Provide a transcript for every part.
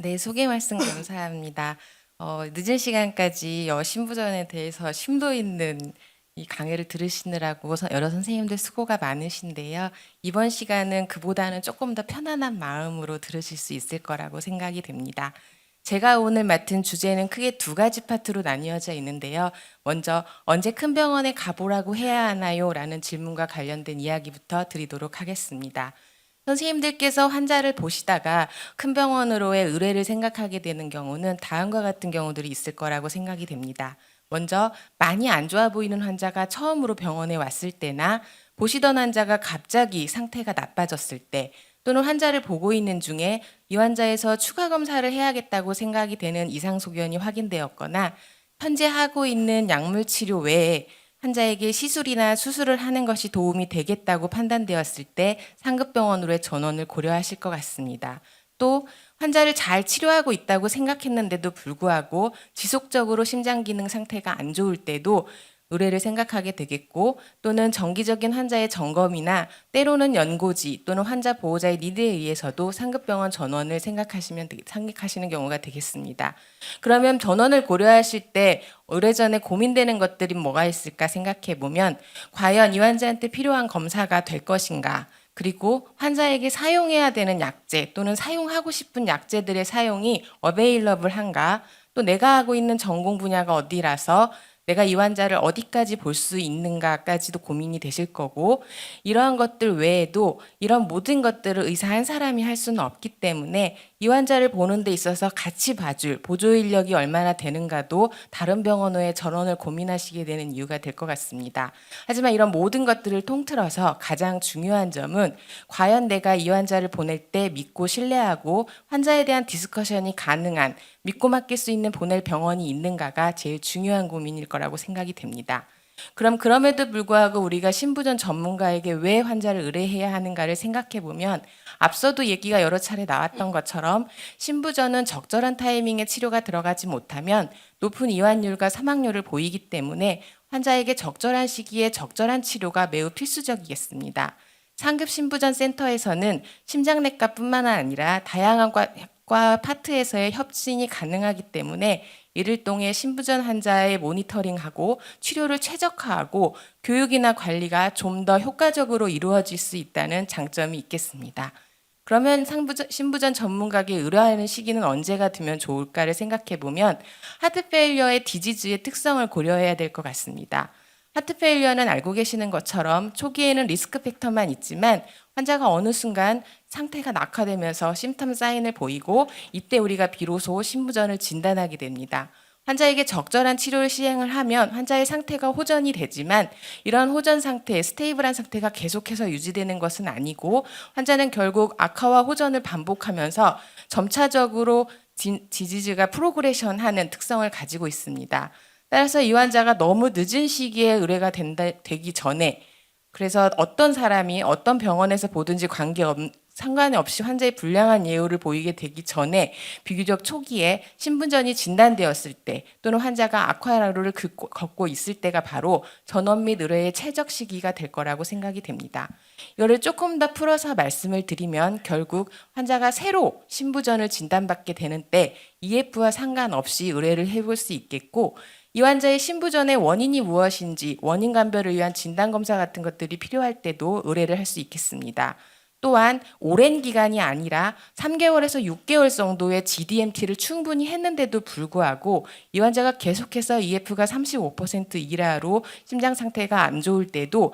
네, 소개 말씀 감사합니다. 늦은 시간까지 신부전에 대해서 심도 있는 이 강의를 들으시느라고 여러 선생님들 수고가 많으신데요. 이번 시간은 그보다는 조금 더 편안한 마음으로 들으실 수 있을 거라고 생각이 됩니다. 제가 오늘 맡은 주제는 크게 두 가지 파트로 나뉘어져 있는데요. 먼저 언제 큰 병원에 가보라고 해야 하나요? 라는 질문과 관련된 이야기부터 드리도록 하겠습니다. 선생님들께서 환자를 보시다가 큰 병원으로의 의뢰를 생각하게 되는 경우는 다음과 같은 경우들이 있을 거라고 생각이 됩니다. 먼저 많이 안 좋아 보이는 환자가 처음으로 병원에 왔을 때나 보시던 환자가 갑자기 상태가 나빠졌을 때 또는 환자를 보고 있는 중에 이 환자에서 추가 검사를 해야겠다고 생각이 되는 이상 소견이 확인되었거나 현재 하고 있는 약물 치료 외에 환자에게 시술이나 수술을 하는 것이 도움이 되겠다고 판단되었을 때 상급병원으로의 전원을 고려하실 것 같습니다. 또 환자를 잘 치료하고 있다고 생각했는데도 불구하고 지속적으로 심장 기능 상태가 안 좋을 때도 의뢰를 생각하게 되겠고, 또는 정기적인 환자의 점검이나 때로는 연고지 또는 환자 보호자의 니드에 의해서도 상급병원 전원을 생각하시는 경우가 되겠습니다. 그러면 전원을 고려하실 때 오래전에 고민되는 것들이 뭐가 있을까 생각해 보면, 과연 이 환자한테 필요한 검사가 될 것인가, 그리고 환자에게 사용해야 되는 약제 또는 사용하고 싶은 약제들의 사용이 어베일러블한가, 또 내가 하고 있는 전공 분야가 어디라서 내가 이 환자를 어디까지 볼 수 있는가까지도 고민이 되실 거고, 이러한 것들 외에도 이런 모든 것들을 의사 한 사람이 할 수는 없기 때문에 이 환자를 보는 데 있어서 같이 봐줄 보조 인력이 얼마나 되는가도 다른 병원의 전원을 고민하시게 되는 이유가 될 것 같습니다. 하지만 이런 모든 것들을 통틀어서 가장 중요한 점은, 과연 내가 이 환자를 보낼 때 믿고 신뢰하고 환자에 대한 디스커션이 가능한, 믿고 맡길 수 있는 보낼 병원이 있는가가 제일 중요한 고민일 거라고 생각이 됩니다. 그럼 그럼에도 불구하고 우리가 신부전 전문가에게 왜 환자를 의뢰해야 하는가를 생각해 보면, 앞서도 얘기가 여러 차례 나왔던 것처럼 신부전은 적절한 타이밍에 치료가 들어가지 못하면 높은 이완율과 사망률을 보이기 때문에 환자에게 적절한 시기에 적절한 치료가 매우 필수적이겠습니다. 상급 신부전 센터에서는 심장내과뿐만 아니라 다양한 과 파트에서의 협진이 가능하기 때문에 이를 통해 신부전 환자의 모니터링하고 치료를 최적화하고 교육이나 관리가 좀 더 효과적으로 이루어질 수 있다는 장점이 있겠습니다. 그러면 신부전 전문가에게 의뢰하는 시기는 언제가 되면 좋을까를 생각해 보면, 하트페일리어의 디지즈의 특성을 고려해야 될 것 같습니다. 하트페일리어는 알고 계시는 것처럼 초기에는 리스크 팩터만 있지만 환자가 어느 순간 상태가 낙화되면서 심텀 사인을 보이고, 이때 우리가 비로소 신부전을 진단하게 됩니다. 환자에게 적절한 치료를 시행을 하면 환자의 상태가 호전이 되지만, 이런 호전 상태, 스테이블한 상태가 계속해서 유지되는 것은 아니고 환자는 결국 악화와 호전을 반복하면서 점차적으로 디지즈가 프로그레션하는 특성을 가지고 있습니다. 따라서 이 환자가 너무 늦은 시기에 의뢰가 되기 전에, 그래서 어떤 사람이 어떤 병원에서 보든지 상관이 없이 환자의 불량한 예후를 보이게 되기 전에, 비교적 초기에 신부전이 진단되었을 때 또는 환자가 악화로를 걷고 있을 때가 바로 전원 및 의뢰의 최적 시기가 될 거라고 생각이 됩니다. 이거를 조금 더 풀어서 말씀을 드리면, 결국 환자가 새로 신부전을 진단받게 되는 때 EF와 상관없이 의뢰를 해볼 수 있겠고, 이 환자의 신부전의 원인이 무엇인지 원인 감별을 위한 진단검사 같은 것들이 필요할 때도 의뢰를 할 수 있겠습니다. 또한 오랜 기간이 아니라 3개월에서 6개월 정도의 GDMT를 충분히 했는데도 불구하고 이 환자가 계속해서 EF가 35% 이하로 심장 상태가 안 좋을 때도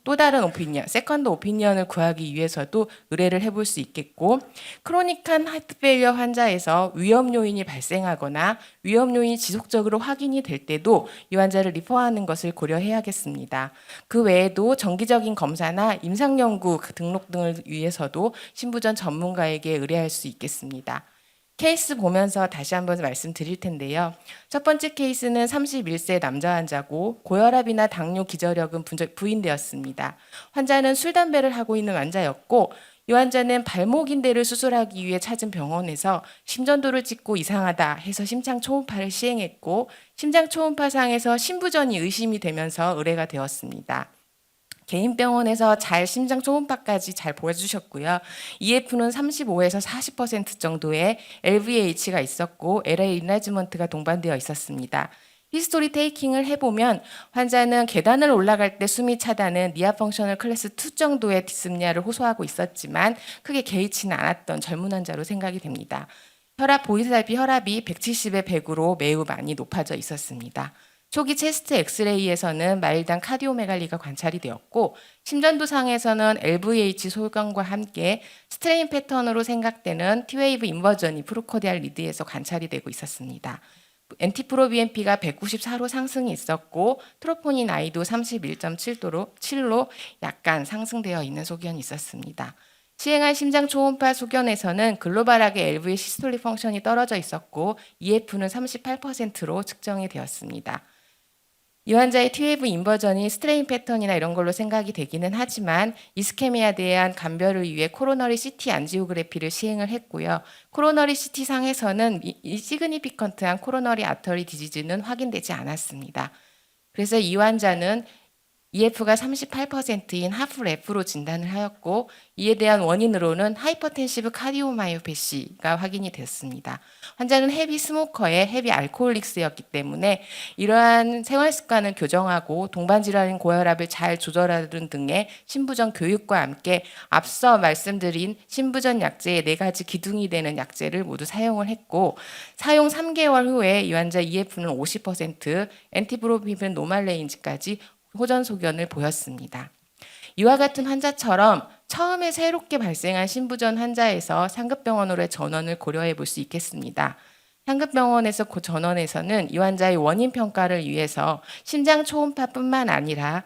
또 다른 오피니언, 세컨드 오피니언을 구하기 위해서도 의뢰를 해볼 수 있겠고, 크로닉한 하트페일리어 환자에서 위험 요인이 발생하거나 위험 요인이 지속적으로 확인이 될 때도 이 환자를 리퍼하는 것을 고려해야겠습니다. 그 외에도 정기적인 검사나 임상연구 등록 등을 위해서도 신부전 전문가에게 의뢰할 수 있겠습니다. 케이스 보면서 다시 한번 말씀드릴 텐데요. 첫 번째 케이스는 31세 남자 환자고 고혈압이나 당뇨 기저력은 부인되었습니다. 환자는 술, 담배를 하고 있는 환자였고, 이 환자는 발목 인대를 수술하기 위해 찾은 병원에서 심전도를 찍고 이상하다 해서 심장 초음파를 시행했고, 심장 초음파상에서 신부전이 의심이 되면서 의뢰가 되었습니다. 개인 병원에서 잘 심장 초음파까지 잘 보여주셨고요. EF는 35에서 40% 정도의 LVH가 있었고 LA 인라지먼트가 동반되어 있었습니다. 히스토리 테이킹을 해보면 환자는 계단을 올라갈 때 숨이 차다는 니아 펑셔널 클래스 2 정도의 디스프니아를 호소하고 있었지만 크게 개의치는 않았던 젊은 환자로 생각이 됩니다. 보이스달비 혈압이 170에 100으로 매우 많이 높아져 있었습니다. 초기 체스트 엑스레이에서는 마일드한 카디오메갈리가 관찰이 되었고 심전도상에서는 LVH 소견과 함께 스트레인 패턴으로 생각되는 T웨이브 인버전이 프로코디알 리드에서 관찰이 되고 있었습니다. 엔티프로비엠피가 194로 상승이 있었고 트로포닌 I도 31.7로 약간 상승되어 있는 소견이 있었습니다. 시행한 심장 초음파 소견에서는 글로벌하게 LV 시스톨릭 펑션이 떨어져 있었고 EF는 38%로 측정이 되었습니다. 이 환자의 T웨이브 인버전이 스트레인 패턴이나 이런 걸로 생각이 되기는 하지만 이스케미아에 대한 감별을 위해 코로너리 CT 안지오그래피를 시행을 했고요. 코로너리 CT 상에서는 이 시그니피컨트한 코로너리 아터리 디지즈는 확인되지 않았습니다. 그래서 이 환자는 EF가 38%인 하프레프로 진단을 하였고 이에 대한 원인으로는 하이퍼텐시브 카디오마이오패시가 확인이 됐습니다. 환자는 헤비 스모커의 헤비 알코올릭스였기 때문에 이러한 생활 습관을 교정하고 동반 질환인 고혈압을 잘 조절하는 등의 신부전 교육과 함께 앞서 말씀드린 신부전 약제의 4가지 기둥이 되는 약제를 모두 사용을 했고 사용 3개월 후에 이 환자 EF는 50%, 엔티브로피벤 노말 레인지까지 호전 소견을 보였습니다. 이와 같은 환자처럼 처음에 새롭게 발생한 신부전 환자에서 상급병원으로의 전원을 고려해 볼 수 있겠습니다. 상급병원에서 전원에서는 이 환자의 원인 평가를 위해서 심장 초음파뿐만 아니라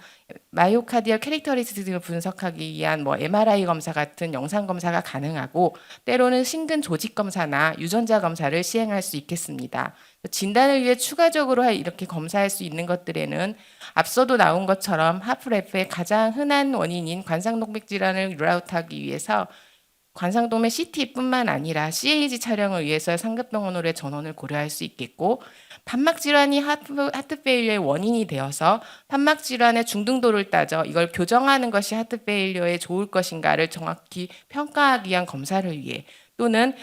마이오카디얼 캐릭터리스틱을 분석하기 위한 MRI 검사 같은 영상 검사가 가능하고 때로는 심근 조직 검사나 유전자 검사를 시행할 수 있겠습니다. 진단을 위해 추가적으로 이렇게 검사할 수 있는 것들에는 앞서도 나온 것처럼 하프레프의 가장 흔한 원인인 관상동맥 질환을 룰아웃하기 위해서 관상동맥 CT뿐만 아니라 CAG 촬영을 위해서 상급병원으로의 전원을 고려할 수 있겠고 판막 질환이 하트 페일리어의 원인이 되어서 판막 질환의 중등도를 따져 이걸 교정하는 것이 하트 페일리어에 좋을 것인가를 정확히 평가하기 위한 검사를 위해 또는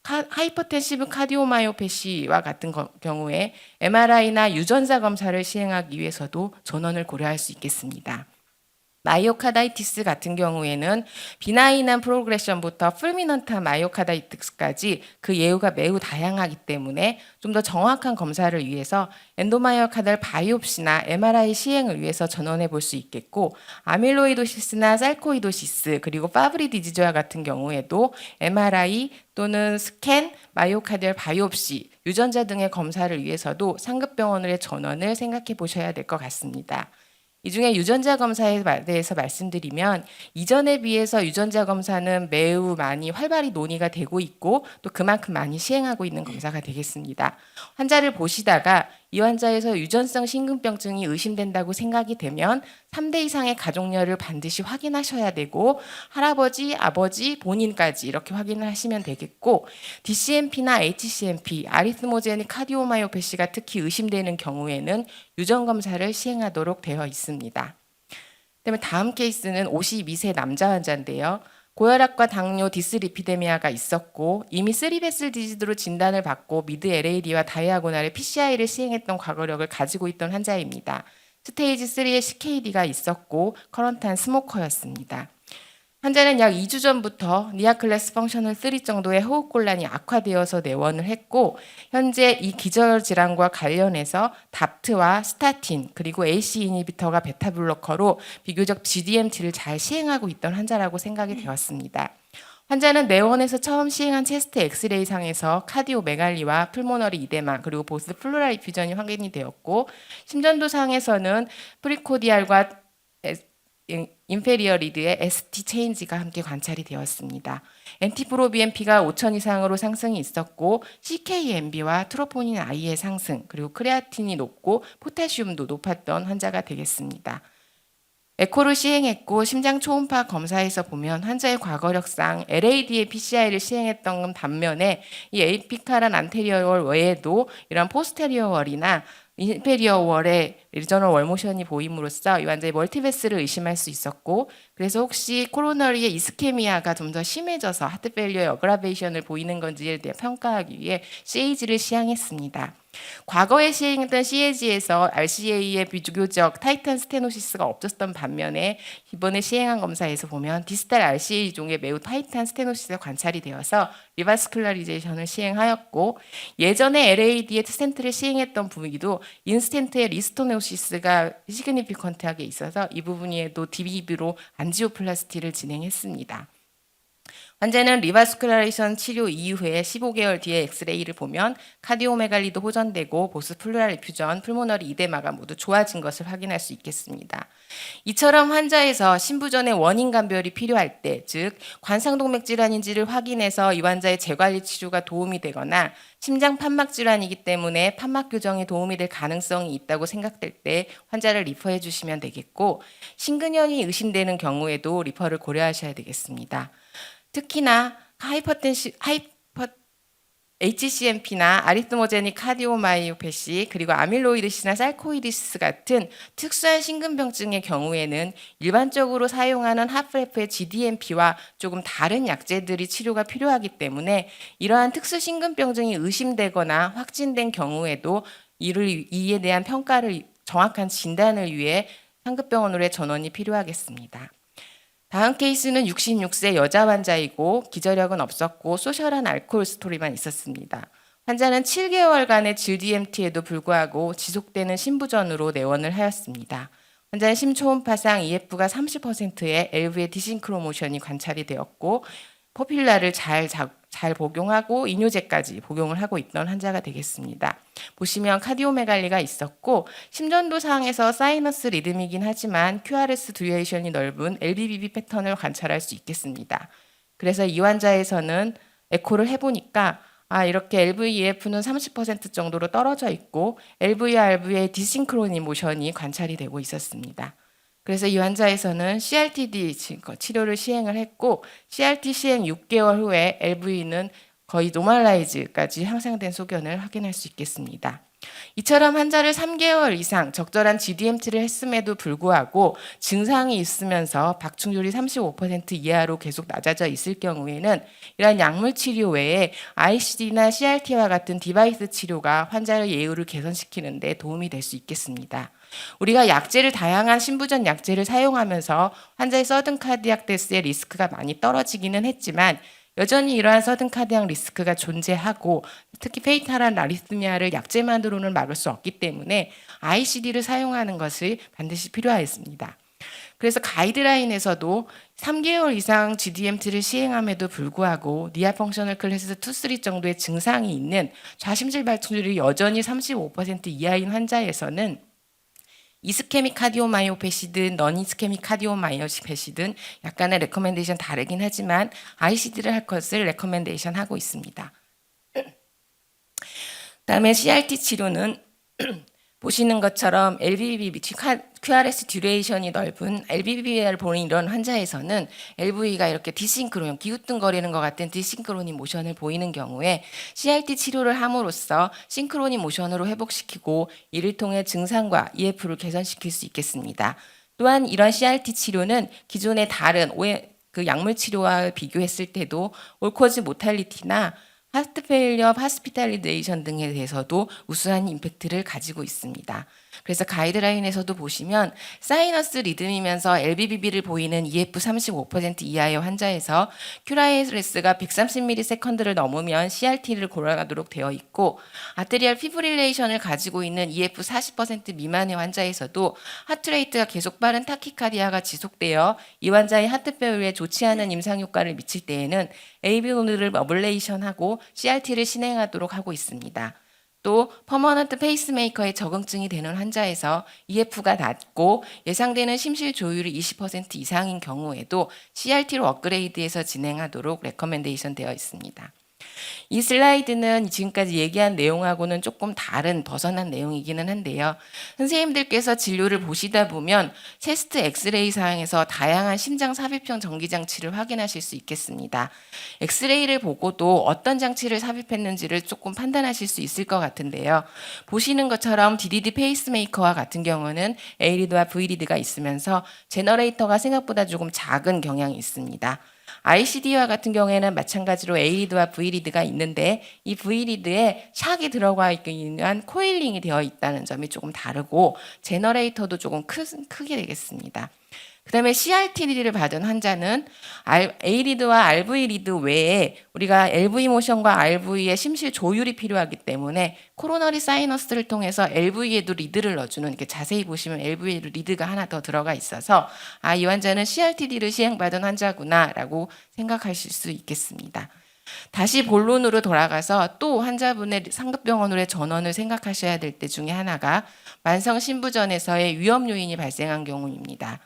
하이퍼텐시브 카디오마이오패시와 같은 경우에 MRI나 유전자 검사를 시행하기 위해서도 전원을 고려할 수 있겠습니다. 마이오카다이티스 같은 경우에는 비나인한 프로그레션부터 풀미넌트한 마이오카다이티스까지 그 예후가 매우 다양하기 때문에 좀 더 정확한 검사를 위해서 엔도마이오카달 바이옵시나 MRI 시행을 위해서 전원해 볼 수 있겠고 아밀로이도시스나 살코이도시스 그리고 파브리 디지즈와 같은 경우에도 MRI 또는 스캔, 마이오카디얼 바이옵시, 유전자 등의 검사를 위해서도 상급병원의 전원을 생각해 보셔야 될 것 같습니다. 이 중에 유전자 검사에 대해서 말씀드리면 이전에 비해서 유전자 검사는 매우 많이 활발히 논의가 되고 있고 또 그만큼 많이 시행하고 있는 검사가 되겠습니다. 환자를 보시다가 이 환자에서 유전성 심근병증이 의심된다고 생각이 되면 3대 이상의 가족열을 반드시 확인하셔야 되고 할아버지, 아버지, 본인까지 이렇게 확인을 하시면 되겠고 DCMP나 HCMP, 아리스모제닉 카디오마이오패시가 특히 의심되는 경우에는 유전검사를 시행하도록 되어 있습니다. 그다음에 다음 케이스는 52세 남자 환자인데요. 고혈압과 당뇨, 디스리피데미아가 있었고 이미 3베슬 디지즈로 진단을 받고 미드 LAD와 다이아고날의 PCI를 시행했던 과거력을 가지고 있던 환자입니다. 스테이지 3의 CKD가 있었고 커런트한 스모커였습니다. 환자는 약 2주 전부터 니아클래스 펑셔널 3 정도의 호흡곤란이 악화되어서 내원을 했고 현재 이 기저 질환과 관련해서 답트와 스타틴 그리고 AC 이니비터가 베타블로커로 비교적 GDMT를 잘 시행하고 있던 환자라고 생각이 되었습니다. 환자는 내원에서 처음 시행한 체스트 엑스레이 상에서 카디오메갈리와 풀모너리 이데마 그리고 보스 플루랄 이퓨전이 확인이 되었고 심전도 상에서는 프리코디알과 인페리어 리드의 ST 체인지가 함께 관찰이 되었습니다. 엔티프로비엠피가 5,000 이상으로 상승이 있었고 CKMB와 트로포닌 I의 상승 그리고 크레아틴이 높고 포타시움도 높았던 환자가 되겠습니다. 에코를 시행했고 심장 초음파 검사에서 보면 환자의 과거력상 LAD의 PCI를 시행했던 반면에 이 에이피칼한 안테리어 월 외에도 이런 포스테리어 월이나 인페리어 월의 리저널 월모션이 보임으로써 이 환자의 멀티베스를 의심할 수 있었고, 그래서 혹시 코로너리의 이스케미아가 좀 더 심해져서 하트 페일리어의 어그라베이션을 보이는 건지에 대해 평가하기 위해 CAG를 시행했습니다. 과거에 시행했던 CAG에서 RCA의 비교적 타이트한 스테노시스가 없었던 반면에 이번에 시행한 검사에서 보면 디스탈 RCA 종에 매우 타이트한 스테노시스가 관찰이 되어서 리바스큘라리제이션을 시행하였고, 예전에 LAD의 스텐트를 시행했던 부위도 인스텐트의 리스토노시스가 시그니피컨트하게 있어서 이 부분에도 DBB로 안지오플라스티를 진행했습니다. 환자는 리바스큘라레이션 치료 이후에 15개월 뒤에 엑스레이를 보면 카디오메갈리도 호전되고 보스 플루랄 리퓨전, 풀모너리 이데마가 모두 좋아진 것을 확인할 수 있겠습니다. 이처럼 환자에서 심부전의 원인 감별이 필요할 때, 즉 관상동맥 질환인지를 확인해서 이 환자의 재관리 치료가 도움이 되거나 심장 판막 질환이기 때문에 판막 교정에 도움이 될 가능성이 있다고 생각될 때 환자를 리퍼해 주시면 되겠고, 심근염이 의심되는 경우에도 리퍼를 고려하셔야 되겠습니다. 특히나 HCMP나 아리트모제닉 카디오마이오패시, 그리고 아밀로이드시나 살코이디스 같은 특수한 심근병증의 경우에는 일반적으로 사용하는 하프레프의 GDMP와 조금 다른 약제들이 치료가 필요하기 때문에 이러한 특수 심근병증이 의심되거나 확진된 경우에도 이에 대한 평가를, 정확한 진단을 위해 상급병원으로의 전원이 필요하겠습니다. 다음 케이스는 66세 여자 환자이고 기저력은 없었고 소셜한 알코올 스토리만 있었습니다. 환자는 7개월간의 GDMT에도 불구하고 지속되는 심부전으로 내원을 하였습니다. 환자는 심초음파상 EF가 30%의 LV의 디싱크로모션이 관찰이 되었고, 포필라를 잘 복용하고 이뇨제까지 복용을 하고 있던 환자가 되겠습니다. 보시면 카디오메갈리가 있었고, 심전도상에서 사이너스 리듬이긴 하지만 QRS 듀레이션이 넓은 LVBB 패턴을 관찰할 수 있겠습니다. 그래서 이 환자에서는 에코를 해보니까 이렇게 LVEF는 30% 정도로 떨어져 있고 LVRV의 디싱크로니 모션이 관찰이 되고 있었습니다. 그래서 이 환자에서는 CRTD 치료를 시행을 했고, CRT 시행 6개월 후에 LV는 거의 노멀라이즈까지 향상된 소견을 확인할 수 있겠습니다. 이처럼 환자를 3개월 이상 적절한 GDMT를 했음에도 불구하고 증상이 있으면서 박충률이 35% 이하로 계속 낮아져 있을 경우에는 이러한 약물 치료 외에 ICD나 CRT와 같은 디바이스 치료가 환자의 예후를 개선시키는 데 도움이 될 수 있겠습니다. 우리가 약제를, 다양한 심부전 약제를 사용하면서 환자의 서든 카디악 데스의 리스크가 많이 떨어지기는 했지만 여전히 이러한 서든 카디악 리스크가 존재하고, 특히 페이탈한 아리스미아를 약제만으로는 막을 수 없기 때문에 ICD를 사용하는 것이 반드시 필요하였습니다. 그래서 가이드라인에서도 3개월 이상 GDMT를 시행함에도 불구하고 니아 펑셔널 클래스 2, 3 정도의 증상이 있는 좌심실 발충률이 여전히 35% 이하인 환자에서는 이스케믹 카디오마이오패시든 넌 이스케믹 카디오마이오패시든 약간의 레커멘데이션 다르긴 하지만 ICD를 할 것을 레커멘데이션 하고 있습니다. 그다음에 CRT 치료는 보시는 것처럼 LVB, QRS 듀레이션이 넓은 LVB를 보는 이런 환자에서는 LV가 이렇게 디싱크론, 기우뚱거리는 것 같은 디싱크로니 모션을 보이는 경우에 CRT 치료를 함으로써 싱크로니 모션으로 회복시키고 이를 통해 증상과 EF를 개선시킬 수 있겠습니다. 또한 이런 CRT 치료는 기존의 다른 약물 치료와 비교했을 때도 올코즈 모탈리티나 하트 페일리어, 하스피탈리제이션 등에 대해서도 우수한 임팩트를 가지고 있습니다. 그래서 가이드라인에서도 보시면 사이너스 리듬이면서 LVBB를 보이는 EF 35% 이하의 환자에서 큐라이레스가 130ms를 넘으면 CRT를 고려하도록 되어 있고, 아테리얼 피브릴레이션을 가지고 있는 EF 40% 미만의 환자에서도 하트레이트가 계속 빠른 타키카디아가 지속되어 이 환자의 하트페일에 좋지 않은 임상 효과를 미칠 때에는 AV노드를 어블레이션하고 CRT를 진행하도록 하고 있습니다. 또 퍼머넌트 페이스메이커에 적응증이 되는 환자에서 EF가 낮고 예상되는 심실 조율이 20% 이상인 경우에도 CRT로 업그레이드해서 진행하도록 레커멘데이션 되어 있습니다. 이 슬라이드는 지금까지 얘기한 내용하고는 조금 다른 벗어난 내용이기는 한데요. 선생님들께서 진료를 보시다 보면 체스트 엑스레이 상에서 다양한 심장 삽입형 전기 장치를 확인하실 수 있겠습니다. 엑스레이를 보고도 어떤 장치를 삽입했는지를 조금 판단하실 수 있을 것 같은데요. 보시는 것처럼 DDD 페이스메이커와 같은 경우는 A리드와 V리드가 있으면서 제너레이터가 생각보다 조금 작은 경향이 있습니다. ICD와 같은 경우에는 마찬가지로 A리드와 V리드가 있는데 이 V리드에 샥이 들어가 있는 코일링이 되어 있다는 점이 조금 다르고 제너레이터도 조금 크게 되겠습니다. 그 다음에 CRT-리드를 받은 환자는 A리드와 RV리드 외에 우리가 LV 모션과 RV의 심실 조율이 필요하기 때문에 코로너리 사이너스를 통해서 LV에도 리드를 넣어주는, 이렇게 자세히 보시면 LV에도 리드가 하나 더 들어가 있어서 이 환자는 CRT-D를 시행받은 환자구나라고 생각하실 수 있겠습니다. 다시 본론으로 돌아가서 또 환자분의 상급병원으로의 전원을 생각하셔야 될 때 중에 하나가 만성 신부전에서의 위험 요인이 발생한 경우입니다.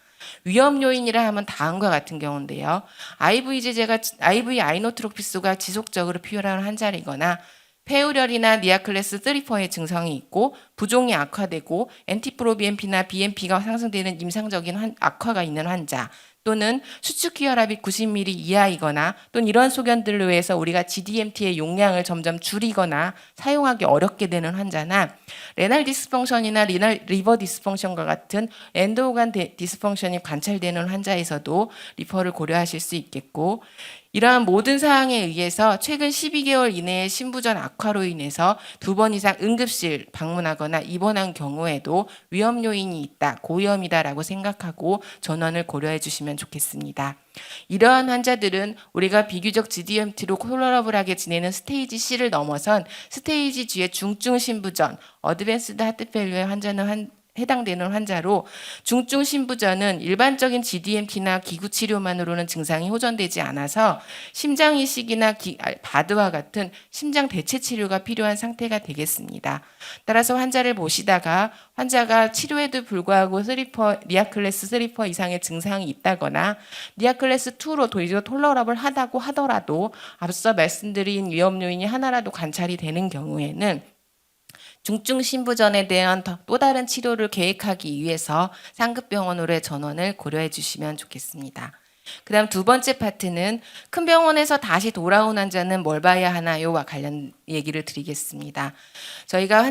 위험 요인이라 하면 다음과 같은 경우인데요. IV 아이노트로피스가 지속적으로 필요한 환자이거나 폐우열이나 니아클레스 3,4의 증상이 있고 부종이 악화되고 엔티프로비엠피나 BMP가 상승되는 임상적인 악화가 있는 환자, 또는 수축기 혈압이 90ml 이하이거나 또는 이런 소견들로 해서 우리가 GDMT의 용량을 점점 줄이거나 사용하기 어렵게 되는 환자나 레날 디스펑션이나 리버 디스펑션과 같은 엔도오간 디스펑션이 관찰되는 환자에서도 리퍼를 고려하실 수 있겠고, 이러한 모든 사항에 의해서 최근 12개월 이내의 신부전 악화로 인해서 2번 이상 응급실 방문하거나 입원한 경우에도 위험 요인이 있다, 고위험이다라고 생각하고 전원을 고려해 주시면 좋겠습니다. 이러한 환자들은 우리가 비교적 GDMT로 톨러러블하게 지내는 스테이지 C를 넘어선 스테이지 G의 중증 신부전, 어드밴스드 하트 페일러의 환자는 해당되는 환자로, 중증 신부전은 일반적인 GDMT나 기구 치료만으로는 증상이 호전되지 않아서 심장 이식이나 바드와 같은 심장 대체 치료가 필요한 상태가 되겠습니다. 따라서 환자를 보시다가 환자가 치료에도 불구하고 니아클래스 3% 이상의 증상이 있다거나 니아클래스 2로 도저히 톨러러블 하다고 하더라도 앞서 말씀드린 위험 요인이 하나라도 관찰이 되는 경우에는 중증 신부전에 대한 또 다른 치료를 계획하기 위해서 상급병원으로의 전원을 고려해 주시면 좋겠습니다. 그 다음 두 번째 파트는 큰 병원에서 다시 돌아온 환자는 뭘 봐야 하나요와 관련 얘기를 드리겠습니다. 저희가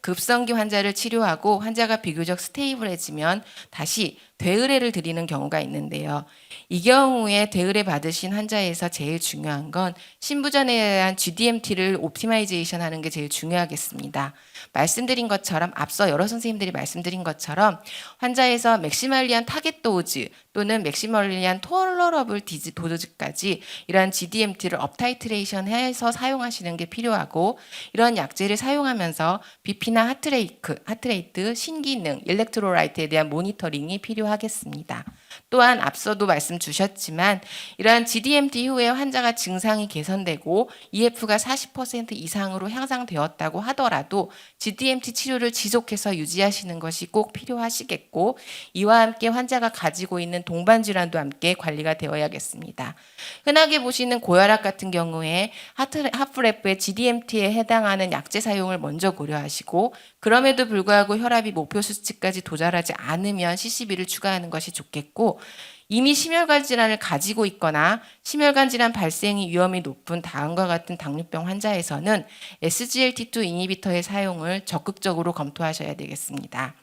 급성기 환자를 치료하고 환자가 비교적 스테이블해지면 다시 되의뢰를 드리는 경우가 있는데요. 이 경우에 되의뢰 받으신 환자에서 제일 중요한 건 신부전에 대한 GDMT를 옵티마이제이션 하는 게 제일 중요하겠습니다. 말씀드린 것처럼, 앞서 여러 선생님들이 말씀드린 것처럼 환자에서 맥시멀리한 타겟 도즈 또는 맥시멀리한 톨러러블 도즈까지 이러한 GDMT를 업타이트레이션 해서 사용하시는 게 필요하고, 이런 약제를 사용하면서 BP나 하트레이트, 신기능, 일렉트로라이트에 대한 모니터링이 필요하겠습니다. 또한 앞서도 말씀 주셨지만 이러한 GDMT 이후에 환자가 증상이 개선되고 EF가 40% 이상으로 향상되었다고 하더라도 GDMT 치료를 지속해서 유지하시는 것이 꼭 필요하시겠고, 이와 함께 환자가 가지고 있는 동반 질환도 함께 관리가 되어야겠습니다. 흔하게 보시는 고혈압 같은 경우에 하프레프의 GDMT에 해당하는 약제 사용을 먼저 고려하시고, 그럼에도 불구하고 혈압이 목표 수치까지 도달하지 않으면 CCB를 추가하는 것이 좋겠고, 이미 심혈관 질환을 가지고 있거나 심혈관 질환 발생이 위험이 높은 다음과 같은 당뇨병 환자에서는 SGLT2 이니비터의 사용을 적극적으로 검토하셔야 되겠습니다.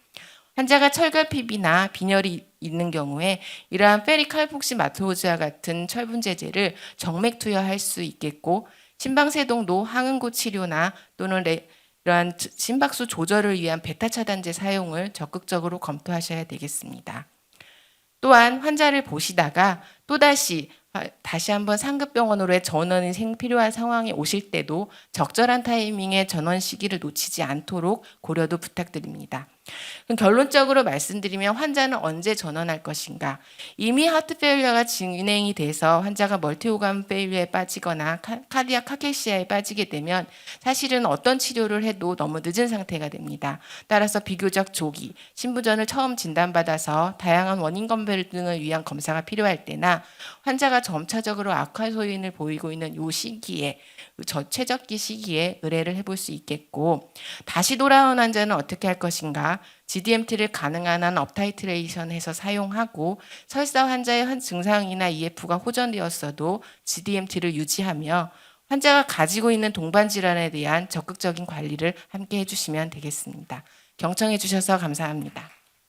환자가 철결핍이나 빈혈이 있는 경우에 이러한 페리칼폭시마토즈와 같은 철분제제를 정맥 투여할 수 있겠고, 심방세동도 항응고 치료나 또는 이러한 심박수 조절을 위한 베타 차단제 사용을 적극적으로 검토하셔야 되겠습니다. 또한 환자를 보시다가 다시 한번 상급병원으로의 전원이 필요한 상황이 오실 때도 적절한 타이밍에 전원 시기를 놓치지 않도록 고려도 부탁드립니다. 그럼 결론적으로 말씀드리면 환자는 언제 전원할 것인가? 이미 하트 페일리어가 진행이 돼서 환자가 멀티오감 페일리어에 빠지거나 카디악 카케시아에 빠지게 되면 사실은 어떤 치료를 해도 너무 늦은 상태가 됩니다. 따라서 비교적 조기, 신부전을 처음 진단받아서 다양한 원인 검별 등을 위한 검사가 필요할 때나 환자가 점차적으로 악화 소인을 보이고 있는 요 시기에 최적기 시기에 의뢰를 해볼 수 있겠고, 다시 돌아온 환자는 어떻게 할 것인가? GDMT를 가능한 한 업타이트레이션해서 사용하고 설사 환자의 증상이나 EF가 호전되었어도 GDMT를 유지하며 환자가 가지고 있는 동반 질환에 대한 적극적인 관리를 함께 해주시면 되겠습니다. 경청해 주셔서 감사합니다.